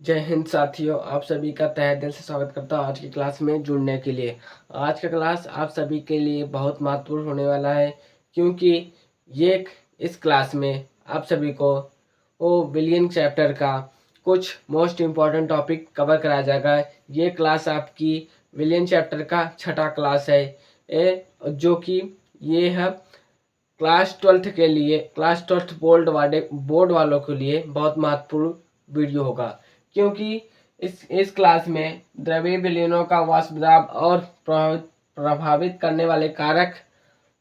जय हिंद साथियों, आप सभी का तहे दिल से स्वागत करता हूँ आज की क्लास में जुड़ने के लिए। आज का क्लास आप सभी के लिए बहुत महत्वपूर्ण होने वाला है, क्योंकि इस क्लास में आप सभी को वो विलियन चैप्टर का कुछ मोस्ट इम्पॉर्टेंट टॉपिक कवर कराया जाएगा। ये क्लास आपकी विलियन चैप्टर का छठा क्लास है, जो कि ये है क्लास 12th के लिए, क्लास 12th बोर्ड वालों के लिए बहुत महत्वपूर्ण वीडियो होगा, क्योंकि इस क्लास में द्रव्य विलयनों का वाष्पदाब और प्रभावित करने वाले कारक,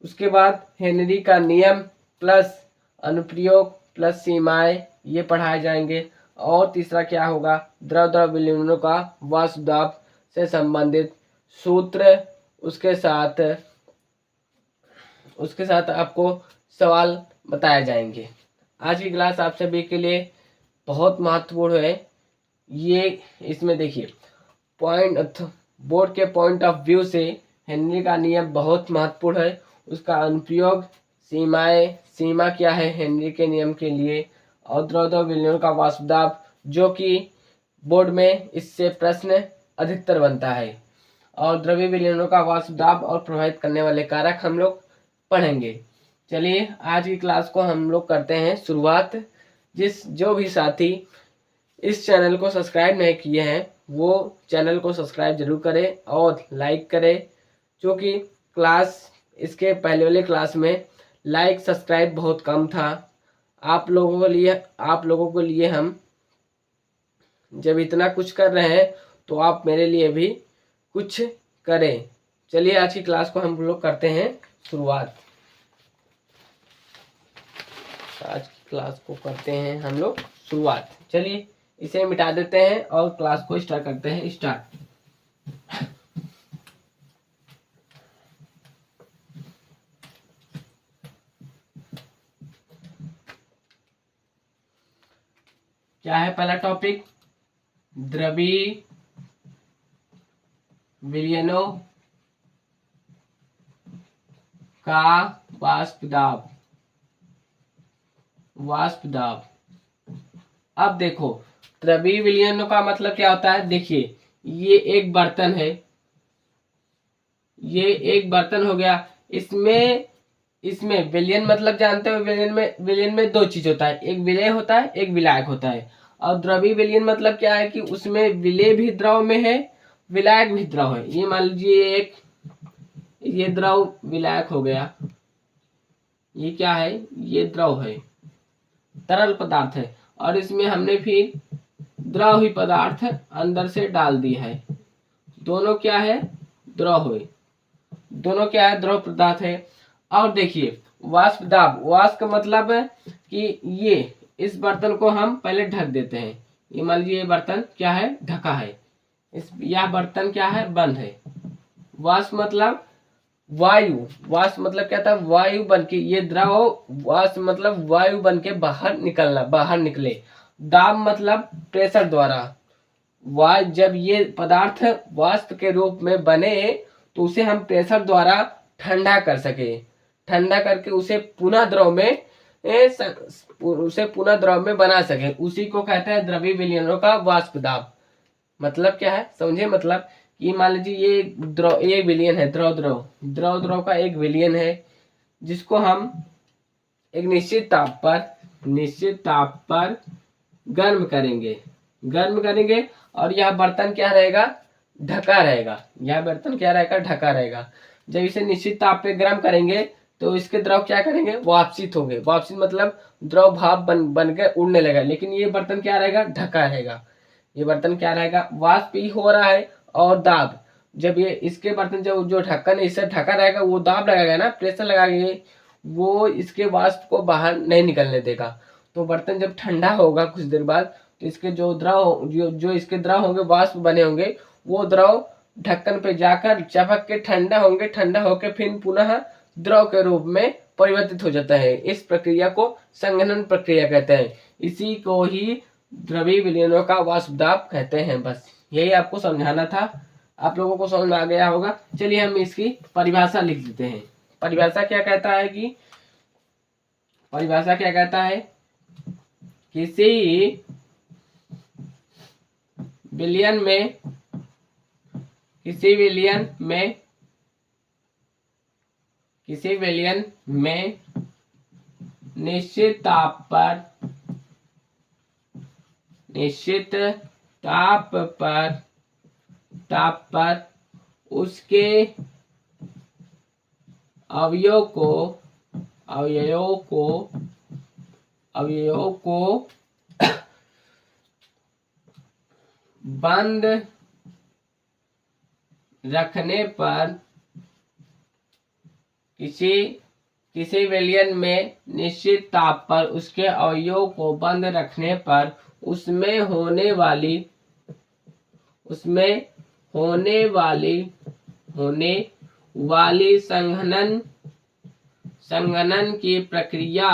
उसके बाद हेनरी का नियम प्लस अनुप्रयोग प्लस सीमाएं ये पढ़ाए जाएंगे। और तीसरा क्या होगा, द्रव द्रव विलयनों का वाष्पदाब से संबंधित सूत्र, उसके साथ आपको सवाल बताए जाएंगे। आज की क्लास आप सभी के लिए बहुत महत्वपूर्ण है। ये इसमें देखिए, बोर्ड के पॉइंट ऑफ व्यू से हेनरी का नियम बहुत महत्वपूर्ण है। उसका अनुप्रयोग, सीमा क्या है हेनरी के नियम के लिए, और द्रव द्रव विलयनों का वाष्पदाब, जो कि बोर्ड में इससे प्रश्न अधिकतर बनता है, और द्रव्य विलयनों का वाष्पदाब और प्रभावित करने वाले कारक हम लोग पढ़ेंगे। चलिए आज की क्लास को हम लोग करते हैं शुरुआत। जो भी साथी इस चैनल को सब्सक्राइब नहीं किए हैं वो चैनल को सब्सक्राइब जरूर करें और लाइक करें, क्योंकि इसके पहले वाले क्लास में लाइक सब्सक्राइब बहुत कम था। आप लोगों के लिए हम जब इतना कुछ कर रहे हैं तो आप मेरे लिए भी कुछ करें। चलिए आज की क्लास को हम लोग करते हैं शुरुआत। आज की क्लास को करते हैं हम लोग शुरुआत। चलिए इसे मिटा देते हैं और क्लास को स्टार्ट करते हैं। स्टार्ट। क्या है पहला टॉपिक, द्रवीय विलयनों का वाष्पदाब। अब देखो, द्रवीय विलयनों का मतलब क्या होता है। देखिए, ये एक बर्तन है, ये एक बर्तन हो गया। इसमें विलयन मतलब जानते हो, विलयन में दो चीज होता है, एक विलेय होता है, एक विलायक होता है। और द्रवीय विलयन मतलब क्या है कि उसमें विलेय भी द्रव में है, विलायक भी द्रव है। ये मान लीजिए ये द्रव विलायक हो गया, ये क्या है, ये द्रव है, तरल पदार्थ है, और इसमें हमने फिर द्रव ही पदार्थ अंदर से डाल दी है। दोनों क्या है, द्रव है, दोनों क्या है, द्रव पदार्थ है। और देखिए वाष्प का मतलब है कि ये इस बर्तन को हम पहले ढक देते हैं। ये मान लीजिए ये बर्तन क्या है, ढका है, यह बर्तन क्या है, बंद है। वाष्प मतलब वाष्प मतलब क्या था, वायु बन के ये द्रव, वाष्प मतलब वायु बन के बाहर निकले। दाब मतलब प्रेशर द्वारा। जब ये पदार्थ वाष्प के रूप में बने तो उसे हम प्रेशर द्वारा ठंडा कर सके, ठंडा करके उसे पुनः द्रव में बना सके, उसी को कहते हैं द्रवीय विलयनों का वाष्पदाब। मतलब क्या है समझे, मतलब कि मान लीजिए ये विलयन है, द्रव का एक विलयन है, जिसको हम एक निश्चित ताप पर गर्म करेंगे और यह बर्तन क्या रहेगा, ढका रहेगा। जब इसे निश्चित ताप पे गर्म करेंगे तो इसके द्रव क्या करेंगे, वाष्पित होंगे। वाष्पित मतलब द्रव भाप बन के उड़ने लगेगा, लेकिन ये बर्तन क्या रहेगा, ढका रहेगा। ये बर्तन क्या रहेगा, वाष्प ही हो रहा है। और दाब, जब ये इसके बर्तन जो ढक्कन इससे ढका रहेगा, वो दाब लगाएगा ना, प्रेशर लगाएंगे, वो इसके वाष्प को बाहर नहीं निकलने देगा। तो बर्तन जब ठंडा होगा कुछ देर बाद, तो इसके जो इसके द्रव होंगे, वाष्प बने होंगे, वो द्रव ढक्कन पे जाकर चपक के ठंडा होकर फिर पुनः द्रव के रूप में परिवर्तित हो जाता है। इस प्रक्रिया को संघनन प्रक्रिया कहते हैं। इसी को ही द्रवीय विलयनों का वाष्पदाब कहते हैं। बस यही आपको समझाना था, आप लोगों को समझ में आ गया होगा। चलिए हम इसकी परिभाषा लिख देते हैं। परिभाषा क्या कहता है, किसी विलयन में किसी विलयन में निश्चित ताप पर उसके अवयव को बंद रखने पर किसी विलयन में निश्चित ताप पर उसके अवयव को बंद रखने पर उसमें होने वाली संघनन की प्रक्रिया,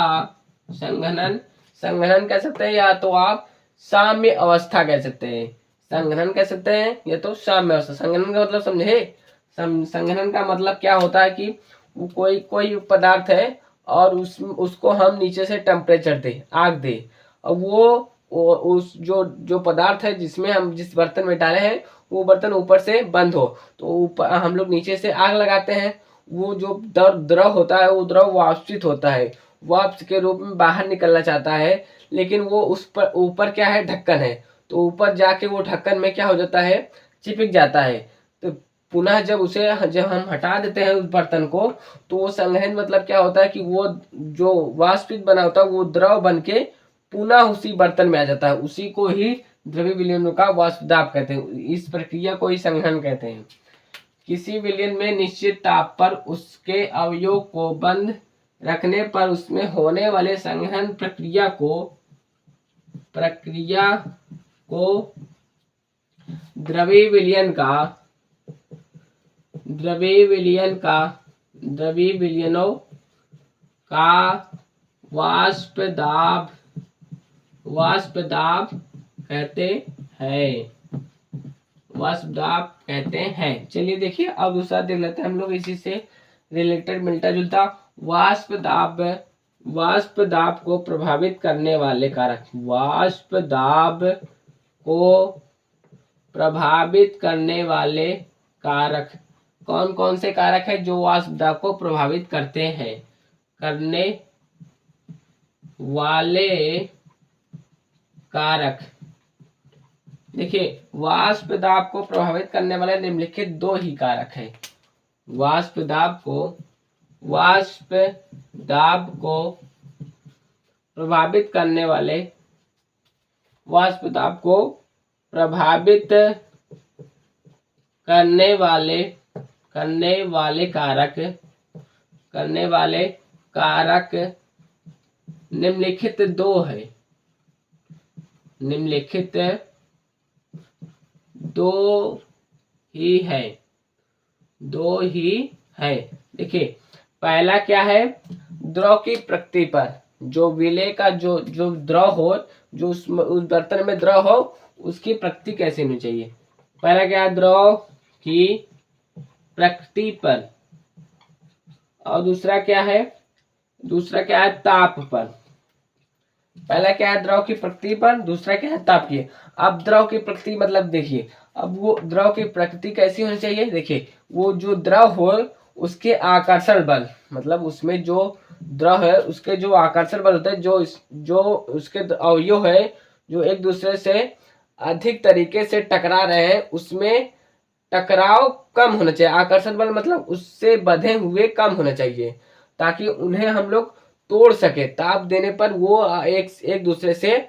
संघनन कह सकते हैं या तो आप साम्य अवस्था कह सकते हैं, संघनन कह सकते हैं या तो साम्य अवस्था। संघनन का मतलब समझे? संघनन का मतलब क्या होता है कि कोई पदार्थ है और उसको हम नीचे से टेम्परेचर दे, आग दे, और वो उस जो पदार्थ है जिसमें हम जिस बर्तन में डाले हैं वो बर्तन ऊपर से बंद हो, तो ऊपर हम लोग नीचे से आग लगाते हैं, वो जो द्रव होता है वो द्रव वाष्पित होता है, वाष्प के रूप में बाहर निकलना चाहता है, लेकिन वो उस पर ऊपर क्या है, ढक्कन है, तो ऊपर जाके वो ढक्कन में क्या हो जाता है, चिपक जाता है। तो पुनः जब हम हटा देते हैं उस बर्तन को, तो वो संघनन मतलब क्या होता है कि वो जो वाष्पित बना होता है वो द्रव बन के पुनः उसी बर्तन में आ जाता है, उसी को ही द्रव्य विलयन का वाष्प दाब कहते हैं। इस प्रक्रिया को ही संघनन कहते हैं। किसी विलयन में निश्चित ताप पर उसके अवयव को बंद रखने पर उसमें होने वाले संघनन प्रक्रिया को द्रव्य विलयनों का वाष्प दाब कहते हैं। चलिए देखिए अब दूसरा देख लेते हैं हम लोग, इसी से रिलेटेड मिलता जुलता। वाष्प दाब को प्रभावित करने वाले कारक, वाष्प दाब को प्रभावित करने वाले कारक कौन कौन से कारक है जो वाष्प दाब को प्रभावित करते हैं? करने वाले कारक, देखिए वाष्प दाब को प्रभावित करने वाले निम्नलिखित दो ही कारक हैं। वाष्प दाब को प्रभावित करने वाले कारक निम्नलिखित दो ही है। देखिए पहला क्या है, द्रव की प्रकृति पर, जो विलय का जो द्रव हो, जो उस बर्तन में द्रव हो, उसकी प्रकृति कैसी होनी चाहिए। पहला क्या है, द्रव की प्रकृति पर, और दूसरा क्या है ताप पर। पहला क्या है, द्रव की प्रकृति पर, दूसरा क्या है, ताप की। अब द्रव की प्रकृति मतलब देखिए, अब वो द्रव की प्रकृति कैसी होनी चाहिए। देखिए वो जो द्रव हो उसके आकर्षण बल, मतलब उसमें जो द्रव है उसके जो आकर्षण बल होते हैं, जो उसके अवयव है जो एक दूसरे से अधिक तरीके से टकरा रहे हैं, उसमें टकराव कम होना चाहिए। आकर्षण बल मतलब उससे बंधे हुए कम होना चाहिए, ताकि उन्हें हम लोग तोड़ सके। ताप देने पर वो एक दूसरे से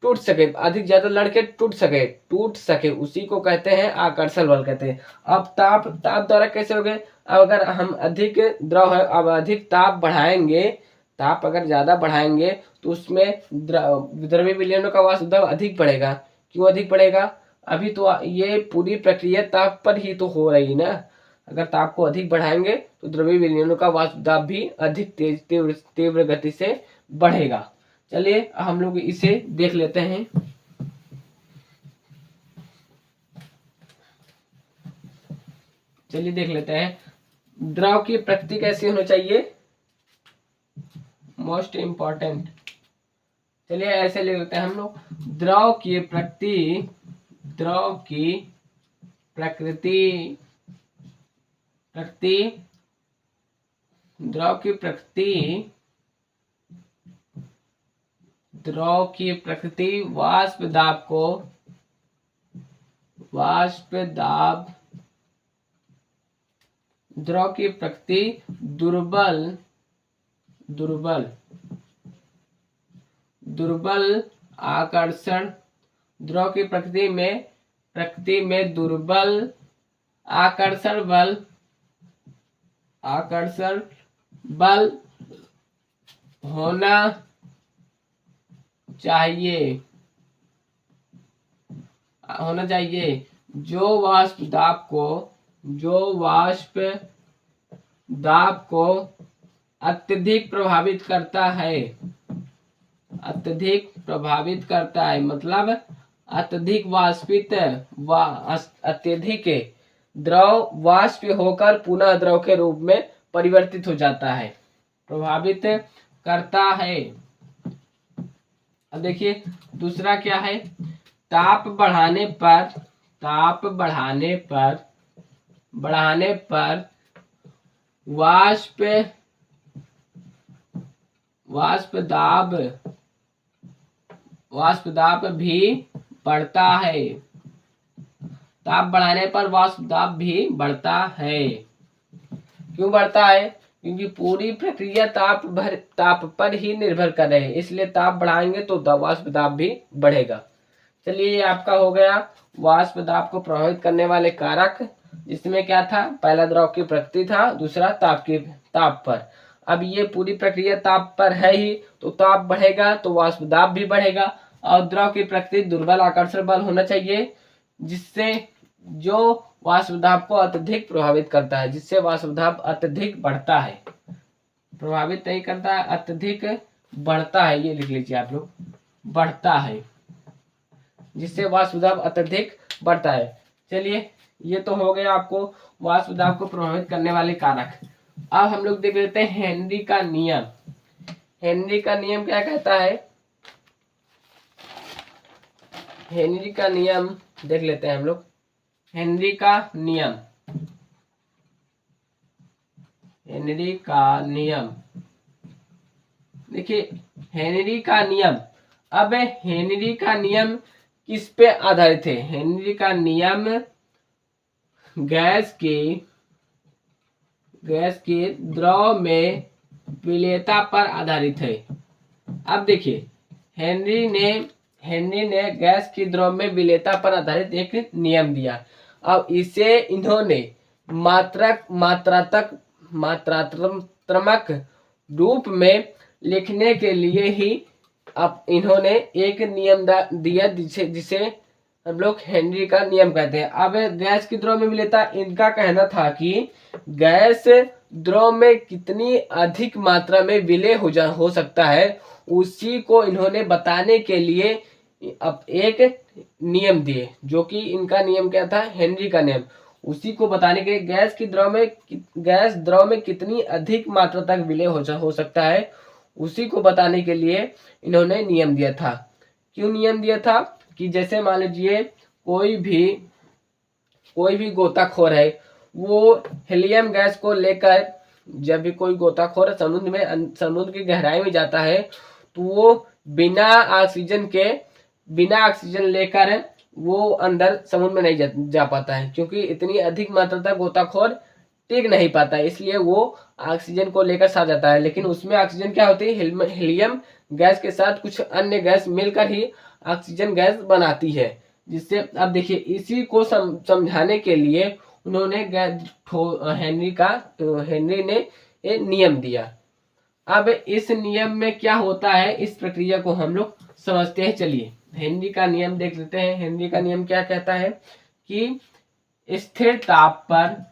टूट सके, अधिक ज्यादा लड़के टूट सके, उसी को कहते हैं आकर्षण बल कहते हैं। अब ताप द्वारा कैसे हो गए, अब अगर हम अधिक द्रव है, अब अधिक ताप बढ़ाएंगे, ताप अगर ज्यादा बढ़ाएंगे तो उसमें द्रव्य विलयनों का वाष्प दाब अधिक बढ़ेगा। क्यों अधिक बढ़ेगा, अभी तो ये पूरी प्रक्रिया ताप पर ही तो हो रही ना। अगर ताप को अधिक बढ़ाएंगे तो द्रव्य विलयनों का वाष्प दाब भी अधिक तीव्र गति से बढ़ेगा। चलिए हम लोग इसे देख लेते हैं। द्रव की प्रकृति कैसी होनी चाहिए, मोस्ट इंपॉर्टेंट। चलिए ऐसे ले लेते हैं हम लोग, द्रव की प्रकृति द्रव की प्रकृति वाष्प दाब द्रव की प्रकृति दुर्बल आकर्षण द्रव की प्रकृति में दुर्बल आकर्षण बल होना चाहिए जो वाष्प दाब को अत्यधिक प्रभावित करता है मतलब अत्यधिक अत्यधिक द्रव वाष्प होकर पुनः द्रव के रूप में परिवर्तित हो जाता है, प्रभावित करता है। अब देखिए दूसरा क्या है, ताप बढ़ाने पर वाष्प दाब भी बढ़ता है। ताप बढ़ाने पर वाष्प दाब भी बढ़ता है। क्यों बढ़ता है? क्योंकि पूरी प्रक्रिया ताप पर ही निर्भर कर रहे हैं, इसलिए ताप बढ़ाएंगे तो वाष्प दाब भी बढ़ेगा। चलिए ये आपका हो गया वाष्प दाब को प्रभावित करने वाले कारक, जिसमें क्या था, पहला द्रव की प्रकृति था, दूसरा ताप पर। अब ये पूरी प्रक्रिया ताप पर है ही, तो ताप बढ़ेगा तो वाष्प दाब भी बढ़ेगा। और द्रव की प्रकृति दुर्बल आकर्षण बल होना चाहिए, जिससे जो वाष्प दाब को अत्यधिक प्रभावित करता है, जिससे वाष्प दाब अत्यधिक बढ़ता है, प्रभावित नहीं करता है, अत्यधिक बढ़ता है। ये लिख लीजिए आप लोग, बढ़ता है, जिससे वाष्प दाब अत्यधिक बढ़ता है। चलिए ये तो हो गया आपको वाष्प दाब को प्रभावित करने वाले कारक। अब हम लोग देख लेते हैं हेनरी का नियम। हेनरी का नियम क्या कहता है? हेनरी का नियम देख लेते हैं हम लोग। हेनरी का नियम देखिए, हेनरी का नियम। अब हेनरी का नियम किस पे आधारित है? हेनरी का नियम गैस के द्रव में विलेयता पर आधारित है। अब देखिए हेनरी ने गैस की द्रव में विलेयता पर आधारित एक नियम दिया। अब इसे इन्होंने मात्रात्मक रूप में लिखने के लिए ही अब इन्होंने एक नियम दिया, जिसे हम लोग हेनरी का नियम कहते हैं। अब गैस की द्रव में विलेयता, इनका कहना था कि गैस द्रव में कितनी अधिक मात्रा में विलेय हो सकता है, उसी को इन्होंने बताने के लिए अब एक नियम दिए, जो कि इनका नियम क्या था? हेनरी का नियम। उसी को बताने के लिए गैस द्रव में कितनी अधिक मात्रा तक विलेय हो सकता है, उसी को बताने के लिए इन्होंने नियम दिया था। क्यों नियम दिया था? कि जैसे मान लीजिए कोई भी गोताखोर है, वो हीलियम गैस को लेकर, जब भी कोई गोताखोर समुद्र की गहराई में जाता है, तो वो बिना ऑक्सीजन लेकर वो अंदर समुद्र में नहीं जा पाता है, क्योंकि इतनी अधिक मात्रा तक गोताखोर टिक नहीं पाता है, इसलिए वो ऑक्सीजन को लेकर साथ जाता है। लेकिन उसमें ऑक्सीजन क्या होती है? हीलियम गैस के साथ कुछ अन्य गैस मिलकर ही ऑक्सीजन गैस बनाती है, जिससे अब देखिए इसी को समझाने के लिए उन्होंने हेनरी ने ये नियम दिया। अब इस नियम में क्या होता है, इस प्रक्रिया को हम लोग समझते हैं। चलिए हेनरी का नियम देख लेते हैं। हेनरी का नियम क्या कहता है कि स्थिर ताप पर,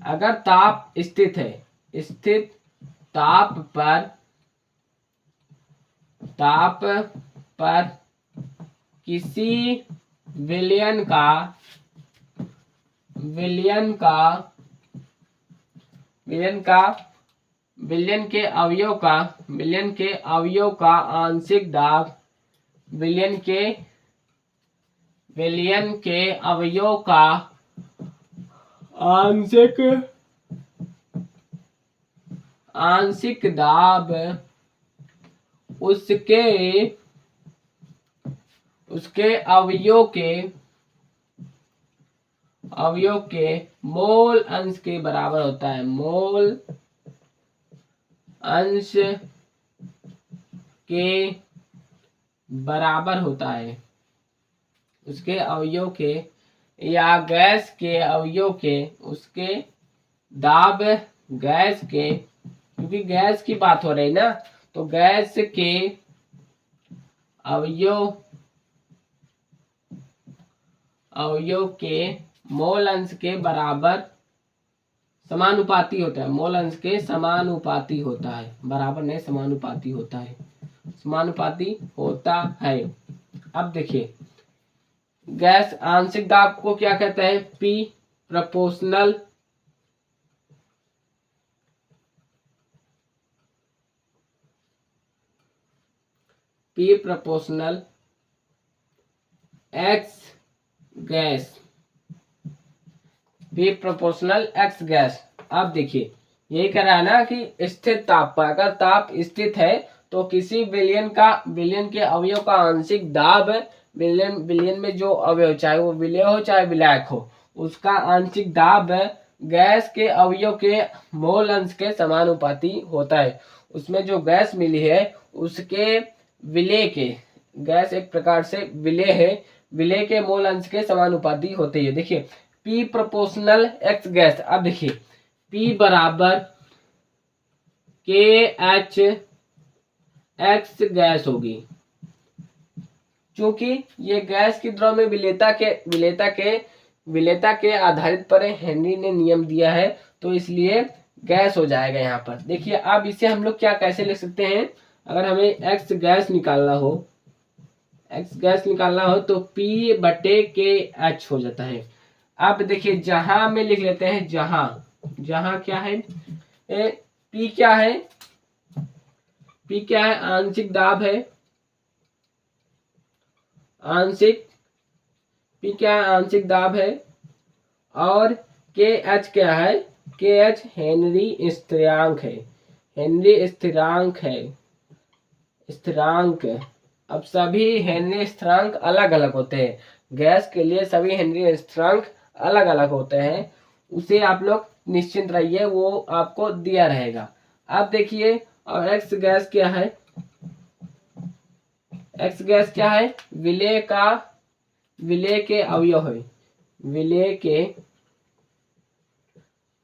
अगर ताप स्थित है, स्थिर ताप पर किसी विलयन के अवयव का आंशिक दाब विलयन विलयन के अवयव का आंशिक आंशिक दाब उसके उसके अवयव के मोल अंश के बराबर होता है। मोल अंश के बराबर होता है। उसके अवयव के या गैस के अवयव के उसके दाब गैस के, क्योंकि गैस की बात हो रही ना, तो गैस के अवयव के मोल अंश के बराबर समानुपाती होता है। मोल अंश के समानुपाती होता है, बराबर नहीं समानुपाती होता है, समानुपाती होता है। अब देखिए गैस आंशिक दाब को क्या कहते हैं? P proportional x gas, P proportional x gas. अब देखिए यही कह रहा है ना कि स्थिर ताप पर अगर ताप स्थित है तो किसी विलयन के अवयव का आंशिक दाब विलयन में जो अवयव, चाहे वो विलय हो चाहे विलायक हो, उसका आंशिक दाब गैस के अवयव के मोल अंश के समानुपाती होता है। उसमें जो गैस मिली है उसके विलय के, गैस एक प्रकार से विलय है, विलय के मोल अंश के समानुपाती होते है। देखिए P प्रोपोर्शनल एक्स गैस। अब देखिए P बराबर के एच एक्स गैस होगी। क्योंकि ये गैस की द्रव में विलेयता के आधारित पर हेनरी ने नियम दिया है, तो इसलिए गैस हो जाएगा यहाँ पर। देखिए अब इसे हम लोग क्या कैसे लिख सकते हैं? अगर हमें एक्स गैस निकालना हो तो P बटे के एच हो जाता है। अब देखिए जहां में लिख लेते हैं, जहां क्या है? P क्या है? P क्या है? आंशिक दाब है। P क्या है? आंशिक दाब है। और के एच क्या है? के एच हेनरी स्थिरांक है। हेनरी स्थिरांक। अब सभी हेनरी स्थिरांक अलग अलग होते हैं। गैस के लिए सभी हेनरी स्थिरांक अलग अलग होते हैं, उसे आप लोग निश्चिंत रहिए, वो आपको दिया रहेगा। अब देखिए और एक्स गैस क्या है? एक्स गैस क्या है? विलय के अवयव है।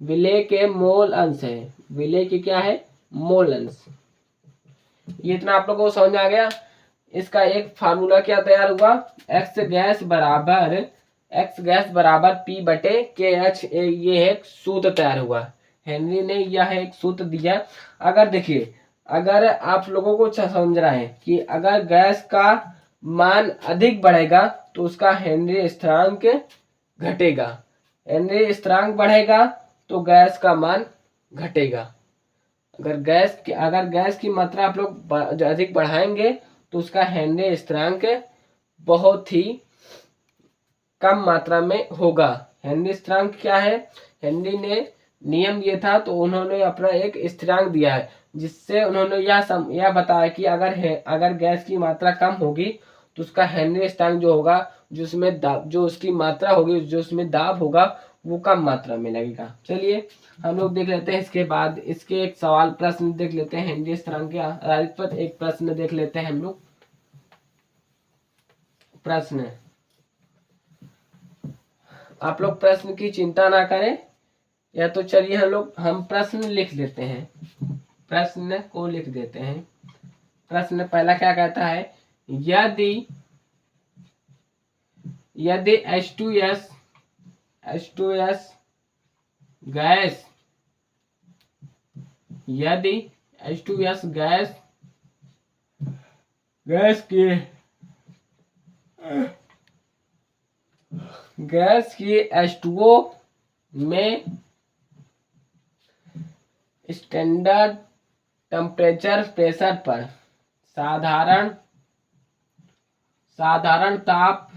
विलय के मोल अंश है। विलय के क्या है? मोल अंश। ये इतना आप लोगों को समझ में आ गया? इसका एक फार्मूला क्या तैयार हुआ? एक्स गैस बराबर P बटे के एच। ये एक सूत्र तैयार हुआ। हेनरी ने यह एक सूत्र दिया। अगर देखिए, अगर आप लोगों को समझ रहा है कि अगर गैस का मान अधिक बढ़ेगा तो उसका हेनरी स्थिरांक घटेगा, हेनरी स्थिरांक बढ़ेगा तो गैस का मान घटेगा। अगर गैस की मात्रा आप लोग अधिक बढ़ाएंगे तो उसका हेनरी स्थिरांक बहुत ही कम मात्रा में होगा। हेनरी स्थिरांक क्या है? हेनरी ने नियम दिया था, तो उन्होंने अपना एक स्थिरांक दिया है, जिससे उन्होंने यह बताया कि अगर गैस की मात्रा कम होगी तो उसका हेनरी स्थिरांक जो होगा, जो उसकी मात्रा होगी, जो उसमें दाब होगा, वो कम मात्रा में लगेगा। चलिए हम लोग देख लेते हैं इसके बाद इसके एक सवाल प्रश्न देख लेते हैं। हेनरी स्थिरांक के आधारित पर एक प्रश्न देख लेते हैं हम लोग। प्रश्न, आप लोग प्रश्न की चिंता ना करें, या तो चलिए हम प्रश्न लिख लेते हैं, प्रश्न को लिख देते हैं। प्रश्न पहला क्या कहता है? यदि H2S गैस, यदि H2S गैस की H2O में स्टैंडर्ड टेम्परेचर प्रेशर पर साधारण ताप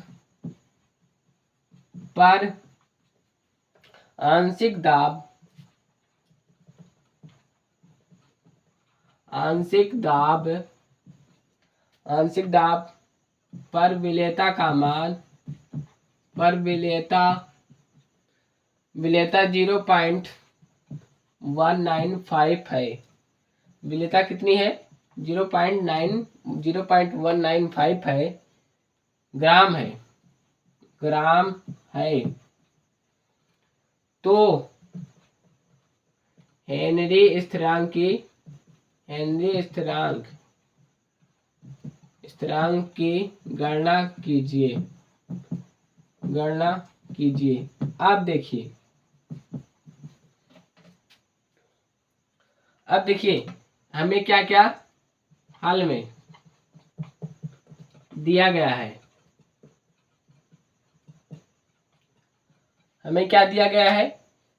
पर आंशिक दाब पर विलेयता का मान विलेयता 0.195 है। विलेयता कितनी है? 0.195 है, ग्राम है। तो हेनरी स्थिरांक की गणना कीजिए। अब देखिए हमें क्या क्या हल में दिया गया है। हमें क्या दिया गया है?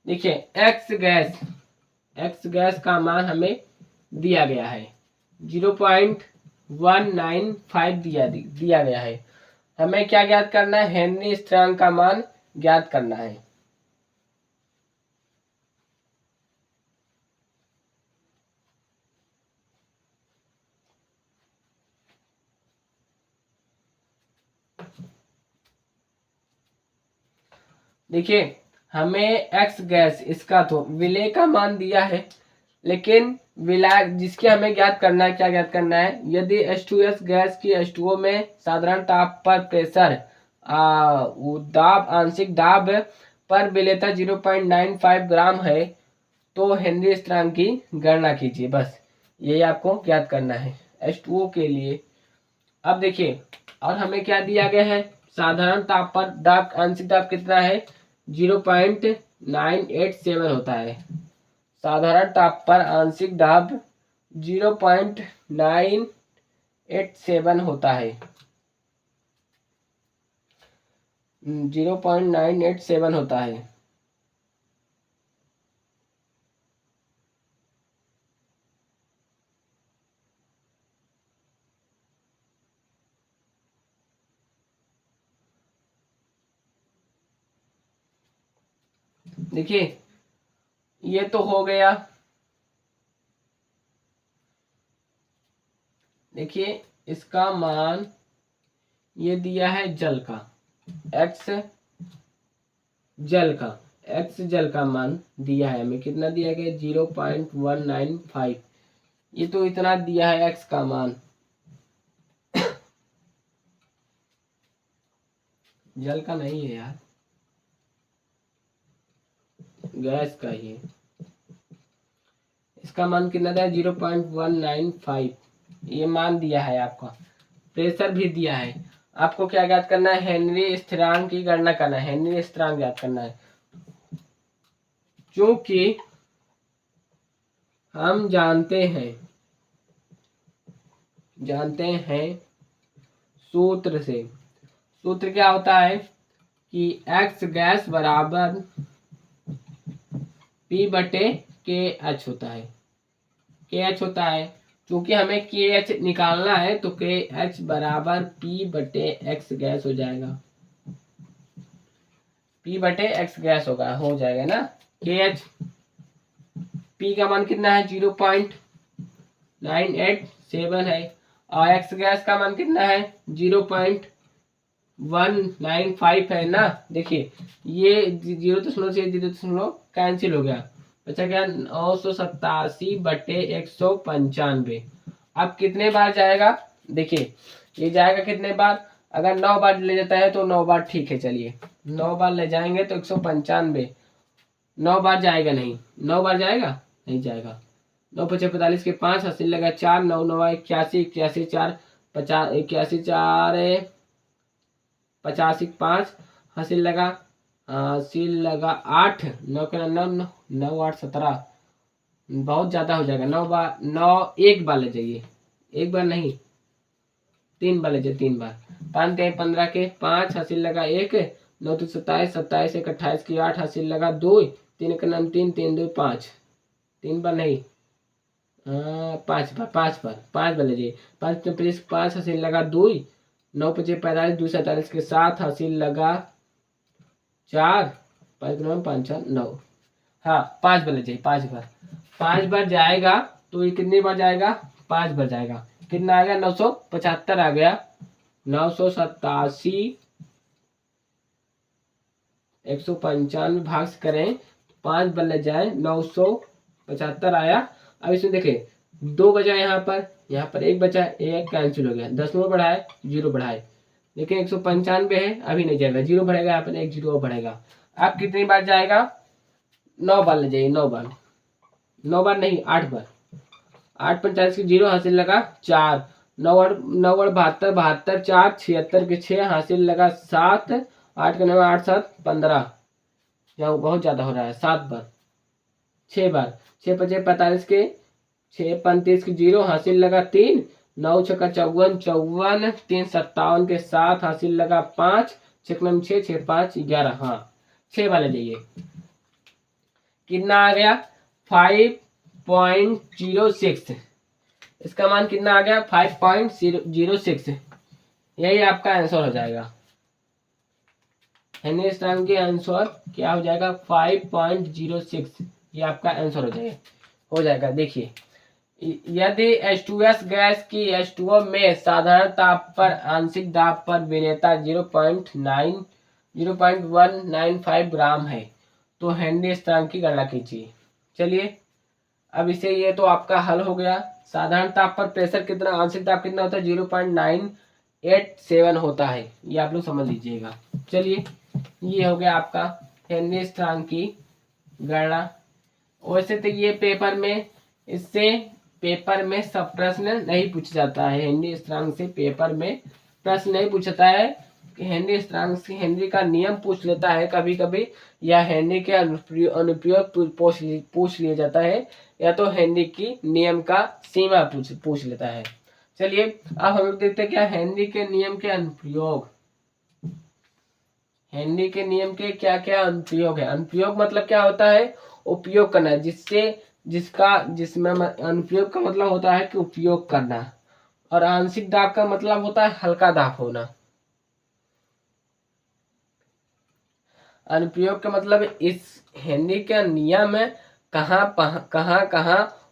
देखिए एक्स गैस का मान हमें दिया गया है 0.195 दिया गया है। हमें क्या ज्ञात करना है? हेनरी स्थिरांक का मान ज्ञात करना है। देखिए हमें एक्स गैस, इसका तो विलेय का मान दिया है, लेकिन विलायक जिसके हमें ज्ञात करना है, क्या ज्ञात करना है? यदि H2S गैस की H2O में साधारण ताप पर प्रेशर दाब आंशिक दाब पर विलेयता 0.95 ग्राम है तो हेनरी स्थिरांक की गणना कीजिए। बस यही आपको ज्ञात करना है H2O के लिए। अब देखिए और हमें क्या दिया गया है? साधारण ताप पर दाब आंशिक दाब कितना है? 0.987 होता है। साधारण ताप पर आंशिक दाब 0.987 होता है। 0.987 होता है। देखिए ये तो हो गया। देखिए इसका मान ये दिया है जल का, एक्स जल का मान दिया है हमें। कितना दिया गया? 0.195। ये तो इतना दिया है एक्स का मान। जल का नहीं है यार, गैस का ही है। इसका मान कितना था? 0.195। ये मान दिया है आपका, प्रेशर भी दिया है। आपको क्या ज्ञात करना है? हेनरी स्थिरांक की गणना करना है। हेनरी स्थिरांक ज्ञात करना है, क्योंकि हम जानते हैं सूत्र क्या होता है कि एक्स गैस बराबर P बटे KH होता है। KH होता है, क्योंकि हमें KH निकालना है तो KH बराबर P बटे X गैस हो जाएगा। P बटे X गैस हो जाएगा ना। KH P का मान कितना है? 0.987 है और X गैस का मान कितना है? 0.195 है ना। देखिए ये 0.0 से 0.0 कैंसिल हो गया, बचा क्या? 987 बटे 195। अब कितने बार जाएगा? देखिए ये जाएगा कितने बार? अगर 9 बार ले जाता है तो 9 बार ठीक है। चलिए 9 बार ले जाएंगे तो 195। 9 बार जाएगा नहीं। 9 बार जाएगा? नहीं जाएगा। 9 पचे 45 के 5 हासिल लगा 4, 9 9 81, 81 4 50, 81 4 50 5 हासिल लगा 8, 9 के 9 9 8 17, बहुत ज़्यादा हो जाएगा। 9 बार 9 एक बार ले जाइए, एक बार नहीं 3 बार ले जाइए, 3 बार। 5 के 15 के 5 हासिल लगा 1, 9 तो 27, 27 1 28 की 8 हासिल लगा 2, 3 के 9 3, 3 2 5, 3 बार नहीं 5 बार ले जाइए। 5 तो 5 हासिल लगा 2, 9 पचे 45, 2 47 के 7 हासिल लगा 4, 5 9 5 4 9, हाँ 5 बार ले जाइए, 5 बार जाएगा तो ये कितनी बार जाएगा, 5 बार जाएगा। कितना आ गया, 975 आ गया। 987 195 भाग से करें, 5 बार ले जाए, 975 आया। अब इसमें देखें 2 बचा यहाँ पर 1 बचा, 1 कैंसिल हो गया, 10 बढ़ाए 0 बढ़ाए, लेकिन 195 है अभी नहीं जाएगा, 0 बढ़ेगा यहाँ पर, 1 0 बढ़ेगा। अब कितनी बार जाएगा, 9 बार ले जाइए, 9 बार नहीं 8 बार। 8 पर 40 की 0 हासिल लगा 4, 9 72 72 4 76 के 6 हासिल लगा 7, 8 के 9 8 7 15, यहाँ बहुत ज्यादा हो रहा है, 7 बार 6 बार, 6 5 45 के 6 35 की 0 हासिल लगा 3, 9 6 54 54 3 57 के 7 हासिल लगा 5, 6 9 6 6 5 11, हाँ 6 वाले जाइए। कितना आ गया, 5.06, इसका मान कितना आ गया, 5.06, यही आपका आंसर हो जाएगा। हेनरी स्ट्रैंग के आंसर क्या हो जाएगा, 5.06, ये आपका आंसर हो जाएगा। देखिए यदि H2S गैस की H2O में साधारण ताप पर आंशिक दाब पर विनेता 0.195 ग्राम है तो हेनरी स्ट्रैंग की गणना कीजिए। चलिए अब इसे, ये तो आपका हल हो गया। साधारण ताप पर प्रेशर कितना, आंशिक दाब कितना होता है, 0.987 होता है, ये आप लोग समझ लीजिएगा। चलिए ये हो गया आपका हेनरी स्ट्रैंग की गणना। वैसे तो ये पेपर में सब प्रश्न नहीं पूछा जाता है, हेनरी स्ट्रैंग से पेपर में प्रश्न नहीं पूछता है। हेनरी स्ट्रैंग से हेनरी का नियम पूछ लेता है कभी कभी, या हेनरी के अनुप्रयोग पूछ लिया जाता है, या तो हेनरी की नियम का सीमा पूछ लेता है। चलिए अब हम लोग देखते हैं क्या हेनरी के नियम के अनुप्रयोग, हेनरी के नियम के क्या क्या अनुप्रयोग है। अनुप्रयोग मतलब क्या होता है, उपयोग करना, जिसमें अनुप्रयोग का मतलब होता है कि उपयोग करना, और आंशिक दाब का मतलब होता है हल्का दाब होना। अनुप्रयोग का मतलब इस हेनरी का नियम में कहाँ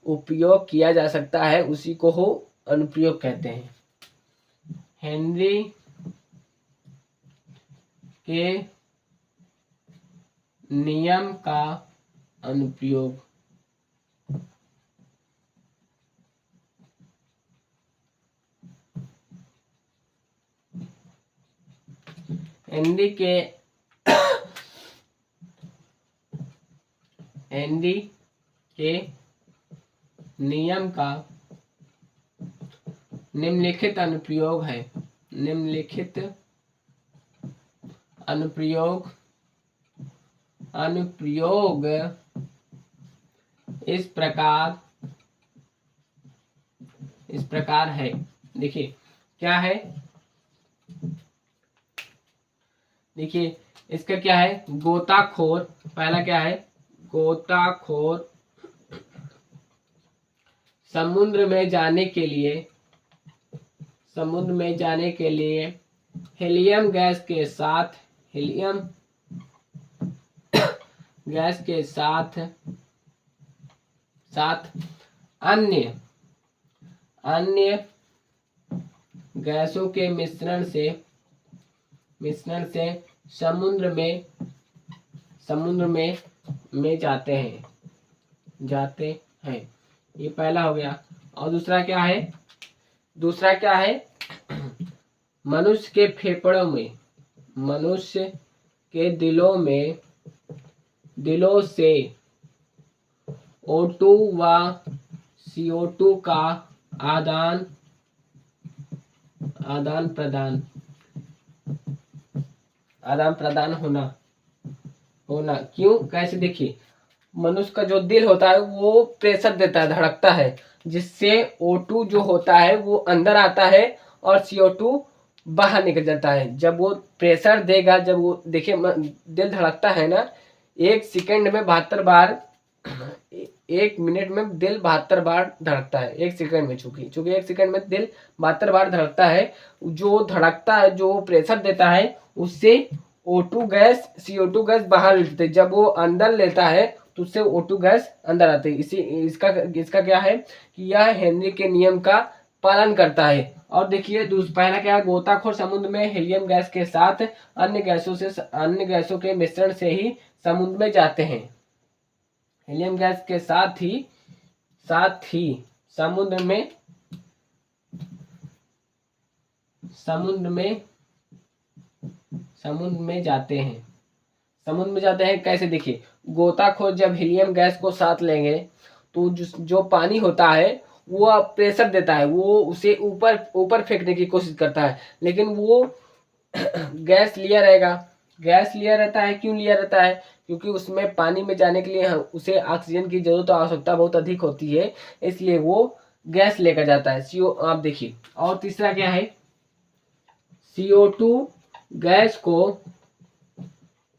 उपयोग किया जा सकता है, उसी को हो अनुप्रयोग कहते हैं। हेनरी के नियम का अनुप्रयोग, हेनरी के नियम का निम्नलिखित अनुप्रयोग है। निम्नलिखित अनुप्रयोग इस प्रकार है। देखिए क्या है, देखिए इसका क्या है, गोताखोर, पहला क्या है, गोताखोर समुद्र में जाने के लिए हीलियम गैस के साथ अन्य गैसों के मिश्रण से समुद्र में जाते हैं। ये पहला हो गया। और दूसरा क्या है, मनुष्य के फेफड़ों में, मनुष्य के दिलों से O2 व CO2 का आदान प्रदान होना। क्यों, कैसे, देखिए मनुष्य का जो दिल होता है वो प्रेशर देता है, धड़कता है, जिससे O2 जो होता है वो अंदर आता है और CO2 बाहर निकल जाता है। जब वो प्रेशर देगा, जब वो देखिए दिल धड़कता है ना, 1 सेकंड में 72 बार, 1 मिनट में दिल 72 बार धड़कता है, 1 सेकंड में, चूंकि 1 सेकंड में दिल 72 बार धड़कता है। जो धड़कता है, जो प्रेशर देता है, उससे O2 गैस CO2 गैस बाहर लेते हैं, जब वो अंदर लेता है तो उससे O2 गैस अंदर आती है। इसी इसका क्या है कि यह हेनरी के नियम का पालन करता है। और देखिए पहला क्या है, गोताखोर समुद्र में हीलियम गैस के साथ अन्य गैसों के मिश्रण से ही समुद्र में जाते हैं। हीलियम गैस के साथ ही समुद्र में जाते हैं। समुद्र में जाते हैं कैसे, देखिए गोताखोर जब हीलियम गैस को साथ लेंगे तो जो पानी होता है वो प्रेशर देता है, वो उसे ऊपर फेंकने की कोशिश करता है, लेकिन वो गैस लिया रहता है। क्यों लिया रहता है? क्योंकि उसमें पानी में जाने के लिए उसे ऑक्सीजन की जरूरत, आवश्यकता बहुत अधिक होती है, इसलिए वो गैस लेकर जाता है। CO आप देखिए। और तीसरा क्या है, CO2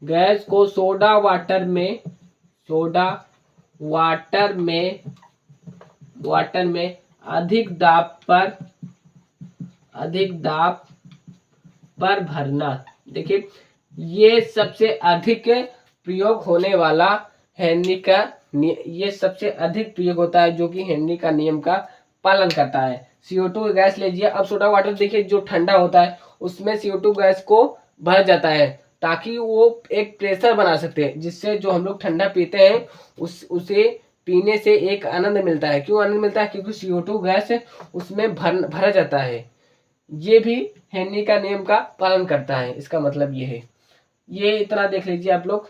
गैस को सोडा वाटर में अधिक दाब पर भरना। देखिए ये सबसे अधिक प्रयोग होने वाला ये सबसे अधिक प्रयोग होता है जो कि हेनरी का नियम का पालन करता है। CO2 गैस लीजिए। अब सोडा वाटर देखिए जो ठंडा होता है उसमें CO2 गैस को भर जाता है ताकि वो एक प्रेशर बना सकते हैं, जिससे जो हम लोग ठंडा पीते हैं उसे पीने से एक आनंद मिलता है। क्यों आनंद मिलता है? क्योंकि CO2 गैस उसमें भरा जाता है। ये भी हेनरी का नियम का पालन करता है, इसका मतलब ये है। ये इतना देख लीजिए आप लोग।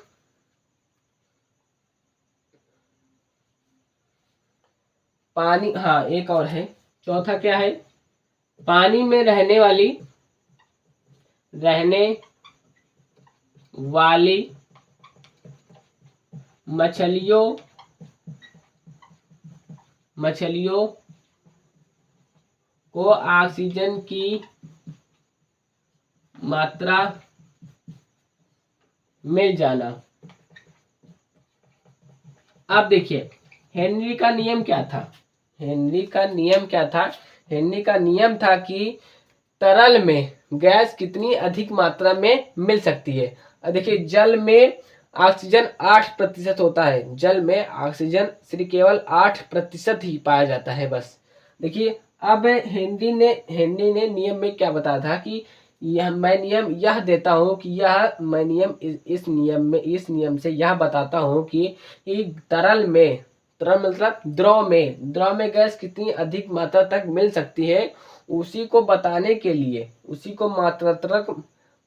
पानी, हाँ एक और है, चौथा क्या है, पानी में रहने वाली मछलियों को ऑक्सीजन की मात्रा मिल जाना। अब देखिए हेनरी का नियम क्या था? हेनरी का नियम था कि तरल में गैस कितनी अधिक मात्रा में मिल सकती है। देखिए जल में ऑक्सीजन 8% होता है, जल में ऑक्सीजन सिर्फ केवल 8% ही पाया जाता है बस। देखिए अब हेनरी ने नियम में क्या बताया था कि मैं नियम यह देता हूं कि मैं नियम इस नियम से यह बताता हूं कि तरल मतलब द्रव में गैस कितनी अधिक मात्रा तक मिल सकती है, उसी को बताने के लिए, उसी को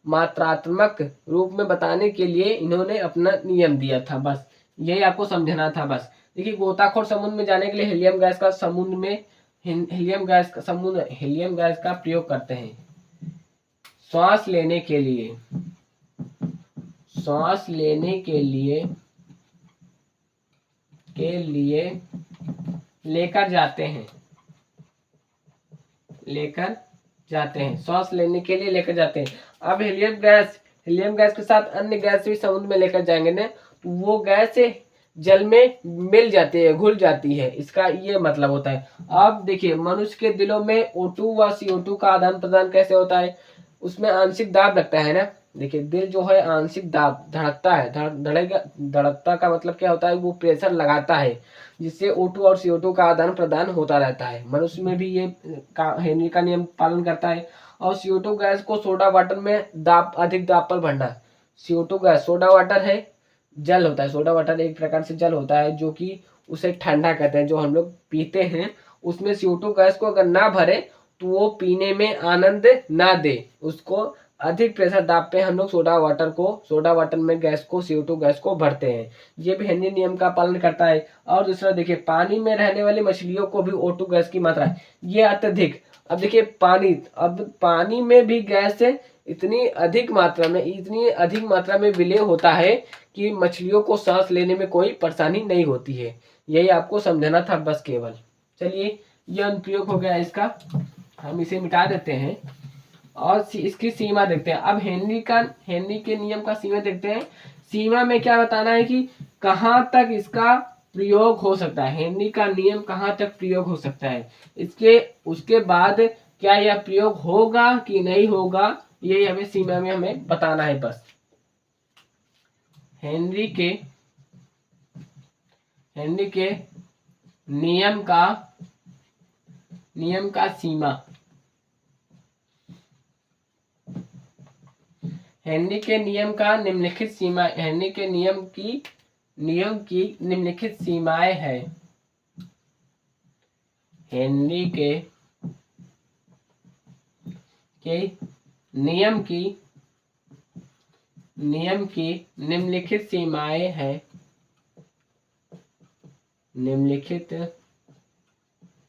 मात्रात्मक रूप में बताने के लिए इन्होंने अपना नियम दिया था। बस यही आपको समझना था बस। देखिए गोताखोर समुद्र में जाने के लिए हीलियम गैस का प्रयोग करते हैं। सांस लेने के लिए लेकर जाते हैं। सांस लेने के लिए लेकर जाते हैं। अब हीलियम गैस के साथ अन्य गैस भी समुद्र में लेकर जाएंगे ना, तो वो गैस जल में मिल जाती है, घुल जाती है, इसका ये मतलब होता है। अब देखिए मनुष्य के दिलों में O2 व CO2 का आदान प्रदान कैसे होता है? उसमें आंशिक दाब लगता है ना। देखिए दिल जो है आंशिक दाब धड़कता है, धड़कता का मतलब क्या होता है? वो प्रेशर लगाता है, जिससे O2 और CO2 का आदान प्रदान होता रहता है। मनुष्य में भी ये हेनरी का नियम पालन करता है। और CO2 गैस को सोडा वाटर में अधिक दाब पर भरना। CO2 गैस, सोडा वाटर है, जल होता है, सोडा वाटर एक प्रकार से जल होता है जो कि उसे ठंडा कहते हैं, जो हम लोग पीते हैं। उसमें CO2 गैस को अगर ना भरे तो वो पीने में आनंद ना दे, उसको अधिक प्रेशर दाब पे हम लोग सोडा वाटर में CO2 गैस को भरते हैं। ये भी हेनरी नियम का पालन करता है। और दूसरा देखिए पानी में रहने वाली मछलियों को भी O2 गैस की मात्रा ये अत्यधिक। अब देखिए पानी में भी गैस इतनी अधिक मात्रा में विलय होता है कि मछलियों को सांस लेने में कोई परेशानी नहीं होती है। यही आपको समझना था बस केवल। चलिए यह अनुप्रयोग हो गया इसका, हम इसे मिटा देते हैं और इसकी सीमा देखते हैं। अब हेनरी के नियम का सीमा देखते हैं। सीमा में क्या बताना है कि कहाँ तक इसका प्रयोग हो सकता है, हेनरी का नियम कहाँ तक प्रयोग हो सकता है। उसके बाद क्या यह प्रयोग होगा कि नहीं होगा, ये हमें सीमा में हमें बताना है बस। हेनरी के नियम का सीमा। हेनरी के नियम का निम्नलिखित सीमा, हेनरी के नियम की निम्नलिखित सीमाएं है। हेनरी के नियम की निम्नलिखित सीमाएं है। निम्नलिखित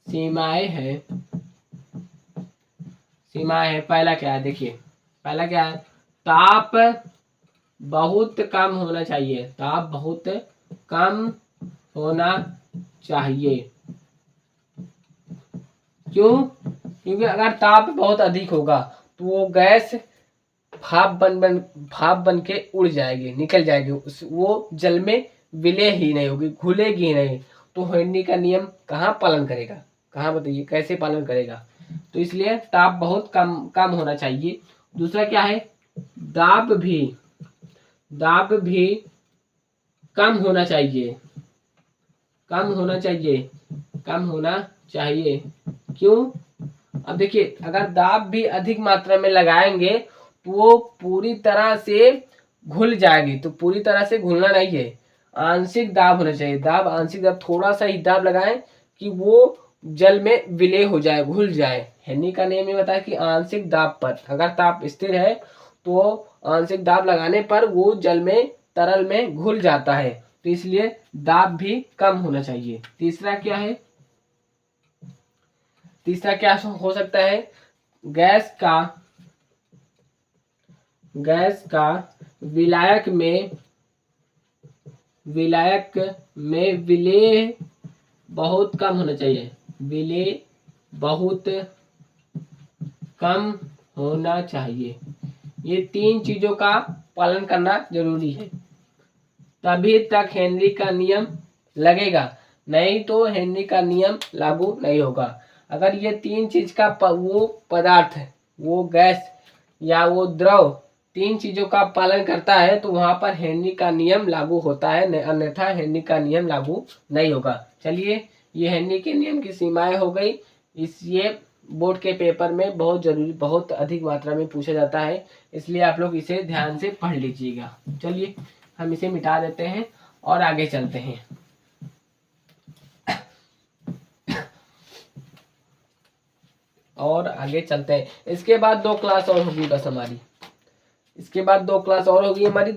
सीमाएं है। पहला क्या है, देखिए पहला क्या है, ताप बहुत कम होना चाहिए। ताप बहुत कम होना चाहिए। क्यों? क्योंकि अगर ताप बहुत अधिक होगा तो वो गैस भाप बन के उड़ जाएगी, निकल जाएगी, वो जल में विलय ही नहीं होगी, घुलेगी ही नहीं। तो हेनरी का नियम कहाँ पालन करेगा, कहाँ बताइए, कैसे पालन करेगा? तो इसलिए ताप बहुत कम होना चाहिए। दूसरा क्या है, दाब भी कम होना चाहिए। कम होना चाहिए। क्यों? अब देखिए, अगर दाब भी अधिक मात्रा में लगाएंगे तो वो पूरी तरह से घुल जाएगी। तो पूरी तरह से घुलना नहीं है, आंशिक दाब होना चाहिए। आंशिक दाब, थोड़ा सा ही दाब लगाएं कि वो जल में विलय हो जाए, घुल जाए। हेनरी का नियम ये बताया कि आंशिक दाब पर, अगर ताप स्थिर है तो आंशिक दाब लगाने पर वो जल में, तरल में घुल जाता है। तो इसलिए दाब भी कम होना चाहिए। तीसरा क्या हो सकता है, गैस का विलायक में विलय बहुत कम होना चाहिए। विलय बहुत कम होना चाहिए। ये 3 चीजों का पालन करना जरूरी है, तभी तक हेनरी का नियम लगेगा, नहीं तो हेनरी का नियम लागू नहीं होगा। अगर ये 3 चीज का वो पदार्थ है, वो गैस या वो द्रव 3 चीजों का पालन करता है तो वहां पर हेनरी का नियम लागू होता है, अन्यथा हेनरी का नियम लागू नहीं होगा। चलिए, ये हेनरी के नियम की सीमाएं हो गई। ये बोर्ड के पेपर में बहुत जरूरी, बहुत अधिक मात्रा में पूछा जाता है, इसलिए आप लोग इसे ध्यान से पढ़ लीजिएगा। चलिए, हम इसे मिटा देते हैं और आगे चलते हैं। इसके बाद 2 क्लास और होगी बस हमारी। इसके बाद 2 क्लास और होगी हमारी,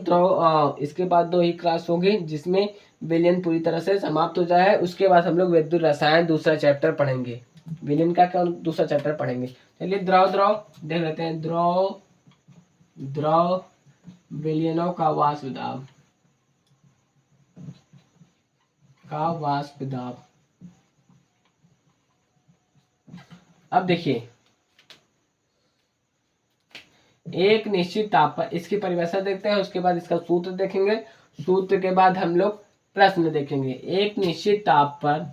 इसके बाद 2 ही क्लास होगी जिसमें विलयन पूरी तरह से समाप्त हो जाए। उसके बाद हम लोग विद्युत रसायन दूसरा चैप्टर पढ़ेंगे। विलयन का क्या दूसरा चैप्टर पढ़ेंगे। चलिए, द्रव देख लेते हैं। द्रव विलयनों का वाष्प दाब। अब देखिए, एक निश्चित ताप पर, इसकी परिभाषा देखते हैं, उसके बाद इसका सूत्र देखेंगे। सूत्र के बाद हम लोग प्रश्न देखेंगे। एक निश्चित ताप पर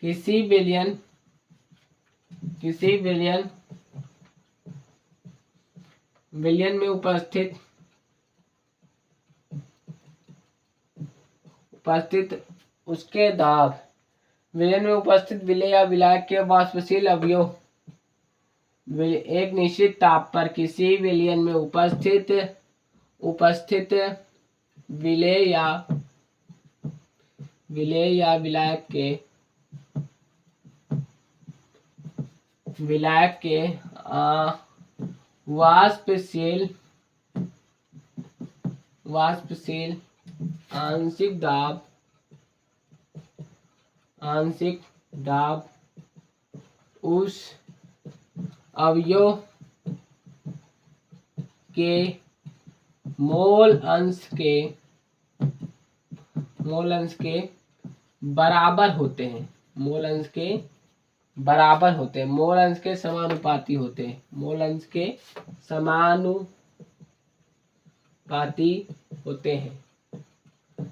किसी विलयन में उपस्थित उसके दाब, विलयन में उपस्थित विलय या विलायक के वाष्पशील अवयव, एक निश्चित ताप पर किसी विलयन में उपस्थित विलय या विलायक के वाष्पशील आंशिक दाब उस अवयव के मोल अंश के बराबर होते हैं। मोल अंश के समानुपाती होते हैं।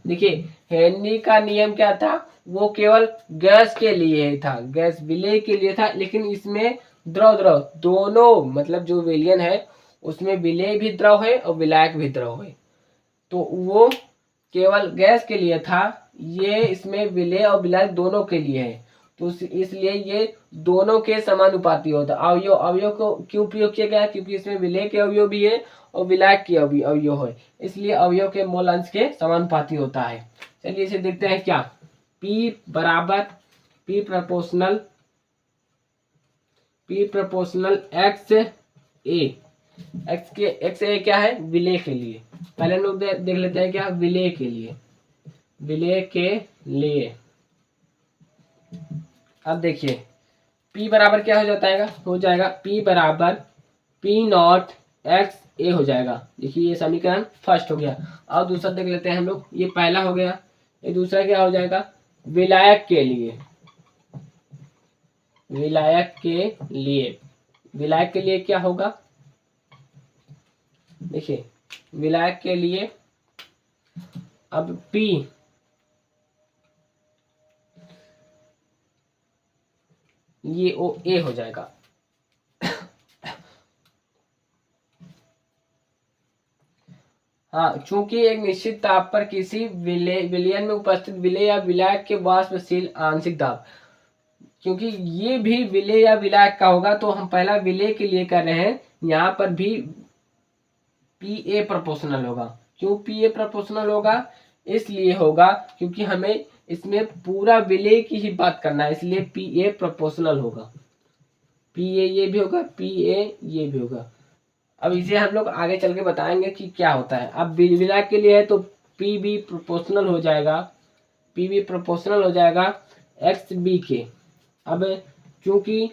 देखिए, हेनरी का नियम क्या था, वो केवल गैस के लिए था, गैस विलय के लिए था, लेकिन इसमें द्रव द्रव दोनों, मतलब जो विलयन है उसमें विलेय भी द्रव है और विलायक भी द्रव है। तो वो केवल गैस के लिए था, ये इसमें विलेय और विलायक दोनों के लिए है। तो इसलिए ये दोनों के समानुपाती होता है। अवयव, अवयव को क्यों उपयोग किया गया, क्योंकि इसमें विलेय के अवयव भी है और विलायक के अवयव है, इसलिए अवयव के मोल अंश के समानुपाती होता है। चलिए इसे देखते हैं क्या। P बराबर P proportional x A. X ए क्या है, विलेय के लिए। पहले हम लोग देख लेते हैं क्या, विलेय के लिए। विलेय के लिए अब देखिए P बराबर क्या हो जाता है, हो जाएगा P बराबर P नॉट एक्स ए हो जाएगा। देखिए ये समीकरण फर्स्ट हो गया। और दूसरा देख लेते हैं हम लोग, ये पहला हो गया, ये दूसरा क्या हो जाएगा, विलायक के लिए। विलायक के लिए, विलायक के लिए क्या होगा, देखिए विलायक के लिए अब P ये ओ ए हो जाएगा। हाँ, चूंकि एक निश्चित दाब पर किसी विलयन में उपस्थित विलेय या विलायक के वाष्पशील आंशिक दाब, क्योंकि ये भी विलेय या विलायक का होगा, तो हम पहला विलेय के लिए कर रहे हैं, यहाँ पर भी पी ए प्रोपोर्शनल होगा। क्यों पी ए प्रोपोर्शनल होगा, इसलिए होगा क्योंकि हमें इसमें पूरा विलेय की ही बात करना है, इसलिए पी ए प्रोपोर्शनल होगा। पी ए ये भी होगा, पी ए ये भी होगा। अब इसे हम लोग आगे चल के बताएंगे कि क्या होता है। अब विलायक के लिए है तो पी बी प्रोपोर्शनल हो जाएगा, पी बी प्रोपोर्शनल हो जाएगा एक्स बी के। अब चूंकि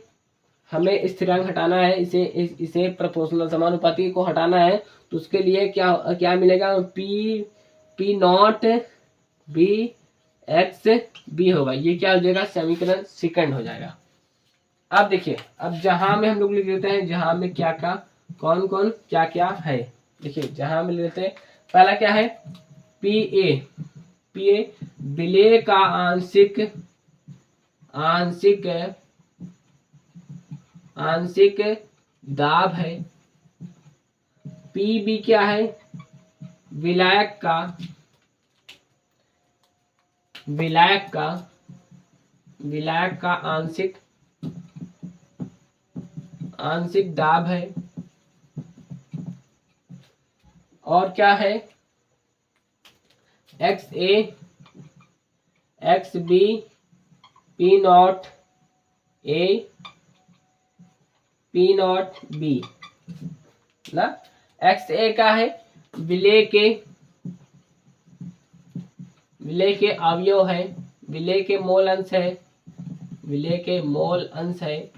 हमें स्थिरांक हटाना है, इसे प्रोपोर्शनल समानुपाती को हटाना है, तो उसके लिए क्या क्या मिलेगा, P not B X B होगा। ये क्या हो जाएगा, समीकरण सेकंड हो जाएगा। अब देखिए, अब जहां में हम लोग लिख लेते हैं, जहां में क्या क्या कौन कौन क्या क्या है। देखिए जहां में लेते हैं, पहला क्या है, पी ए विलेय का आंशिक आंशिक आंशिक दाब है। पी बी क्या है, विलायक का विलायक का विलायक का आंशिक आंशिक दाब है। और क्या है, X A X B P not A P not B ना। एक्स ए का है विलेय के अवयव है, विलेय के मोल अंश है, विलेय के मोल अंश है।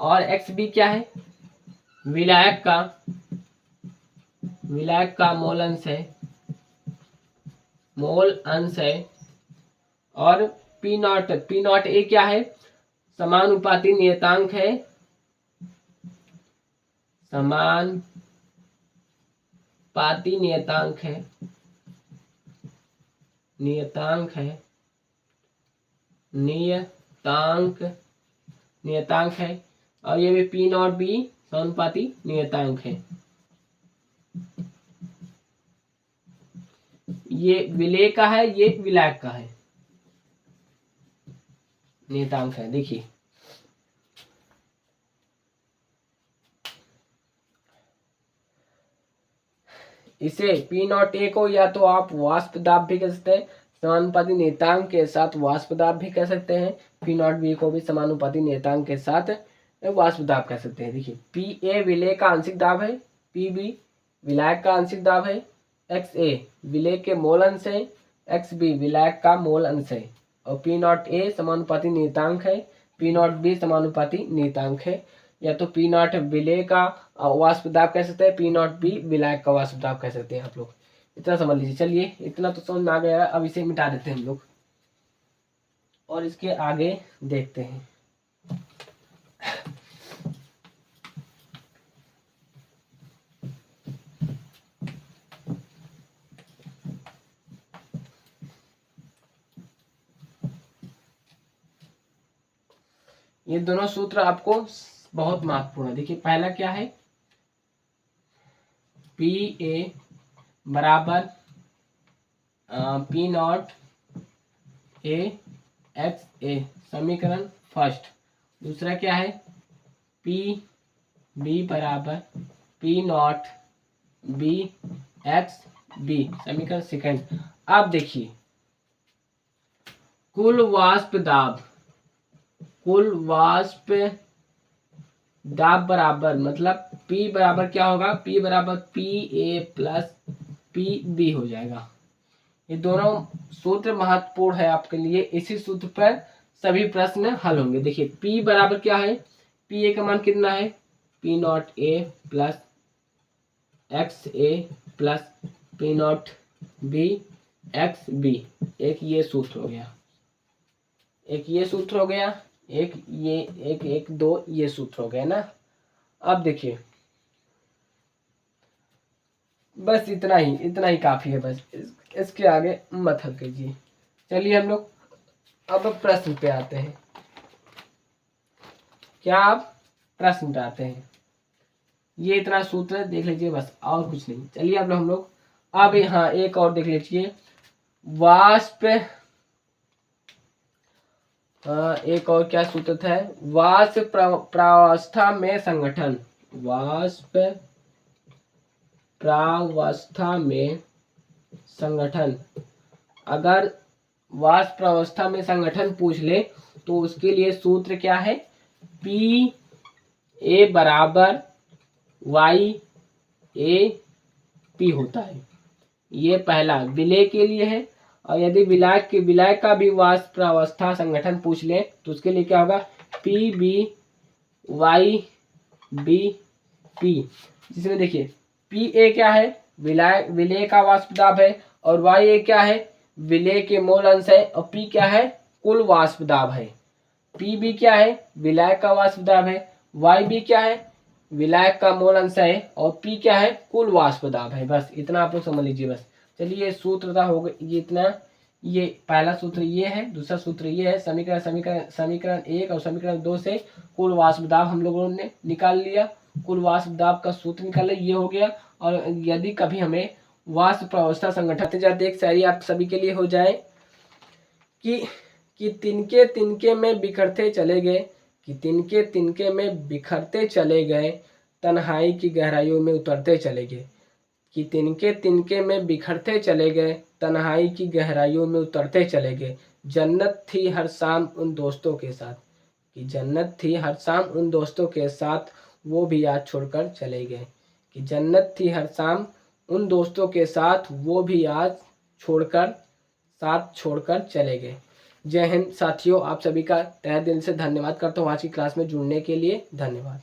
और एक्स बी क्या है, विलायक का मोल अंश है, मोल अंश है। और पी नॉट ए क्या है, समानुपाती नियतांक है, समानुपाती नियतांक है, नियतांक है। और ये भी पी नॉट बी समानुपाती नियतांक है। ये विलेय का है, ये विलायक का है, नियतांक है। देखिए इसे पी नॉट ए को या तो आप वाष्प दाब भी कह सकते हैं, समानुपाती नियतांक के साथ वाष्प दाब भी कह सकते हैं। पी नॉट बी को भी समानुपाती नियतांक के साथ वाष्प दाब कह सकते हैं। देखिए पी ए विलेय का आंशिक दाब है, पी बी विलायक का आंशिक दाब है, एक्स ए विलेय के मोल अंश है, एक्स बी विलायक का मोल अंश है। और पी नॉट ए समानुपाती नियतांक है, पी नॉट बी समानुपाती नियतांक है। या तो पी नॉट विलेय का वाष्प दाब कह सकते हैं, पी नॉट बी विलायक का वाष्प दाब कह सकते हैं आप लोग। इतना समझ लीजिए। चलिए इतना तो समझ में आ गया, अब इसे मिटा देते हैं हम लोग और इसके आगे देखते हैं। ये दोनों सूत्र आपको बहुत महत्वपूर्ण है। देखिए पहला क्या है, पी ए बराबर P not A X A, समीकरण फर्स्ट। दूसरा क्या है, पी बी बराबर P not B X B, समीकरण सेकंड। अब देखिए कुल वाष्प दाब बराबर, मतलब P बराबर क्या होगा, P बराबर P A plus P B हो जाएगा। ये दोनों सूत्र महत्वपूर्ण है आपके लिए, इसी सूत्र पर सभी प्रश्न हल होंगे। देखिए P बराबर क्या है, पी ए का मान कितना है, P not A plus X A plus P not B X B. एक ये सूत्र हो गया, एक ये सूत्र हो गया, एक ये एक दो ये सूत्र हो गया ना। अब देखिए बस इतना ही काफी है, बस इसके आगे मत हल कीजिए। चलिए हम लोग अब प्रश्न पे आते हैं। क्या आप प्रश्न पे आते हैं, ये इतना सूत्र देख लीजिए बस, और कुछ नहीं। चलिए अब हम लोग अब यहाँ एक और देख लीजिए, वाष्प एक और क्या सूत्र था, वाष्प प्रावस्था में संगठन, वाष्प प्रावस्था में संगठन। अगर वाष्प प्रावस्था में संगठन पूछ ले तो उसके लिए सूत्र क्या है, पी ए बराबर वाई ए पी होता है। ये पहला विलय के लिए है। और यदि विलय का भी वाष्प प्रावस्था संगठन पूछ ले तो उसके लिए क्या होगा, P B Y B P, जिसमें देखिए पी ए क्या है, विलय का वाष्प दाब है, और वाई ए क्या है, विलय के मोल अंश है, और पी क्या है, कुल वाष्प दाब है। पी बी क्या है, विलय का वाष्प दाब है, वाई बी क्या है, विलायक का मोल अंश है, और पी क्या है, कुल वाष्प दाब है। बस इतना आप लोग समझ लीजिए बस। चलिए सूत्र हो गया ये इतना, ये पहला सूत्र ये है, दूसरा सूत्र ये है, समीकरण 1 और समीकरण 2 से कुल वाष्प दाब हम लोगों ने निकाल लिया, कुल वाष्प दाब का सूत्र निकाल लिया, ये हो गया। और यदि कभी हमें वाष्प प्रावस्था संगठन जाते एक शायरी आप सभी के लिए हो जाए कि तिनके तिनके में बिखरते चले गए, कि तिनके तिनके में बिखरते चले गए, तन्हाई की गहराइयों में उतरते चले गए, कि तिनके तिनके में बिखरते चले गए, तन्हाई की गहराइयों में उतरते चले गए। जन्नत थी हर शाम उन दोस्तों के साथ, कि जन्नत थी हर शाम उन दोस्तों के साथ, वो भी आज छोड़कर चले गए, कि जन्नत थी हर शाम उन दोस्तों के साथ, वो भी आज छोड़कर चले गए। जय हिंद साथियों, आप सभी का तहे दिल से धन्यवाद करता हूँ आज की क्लास में जुड़ने के लिए। धन्यवाद।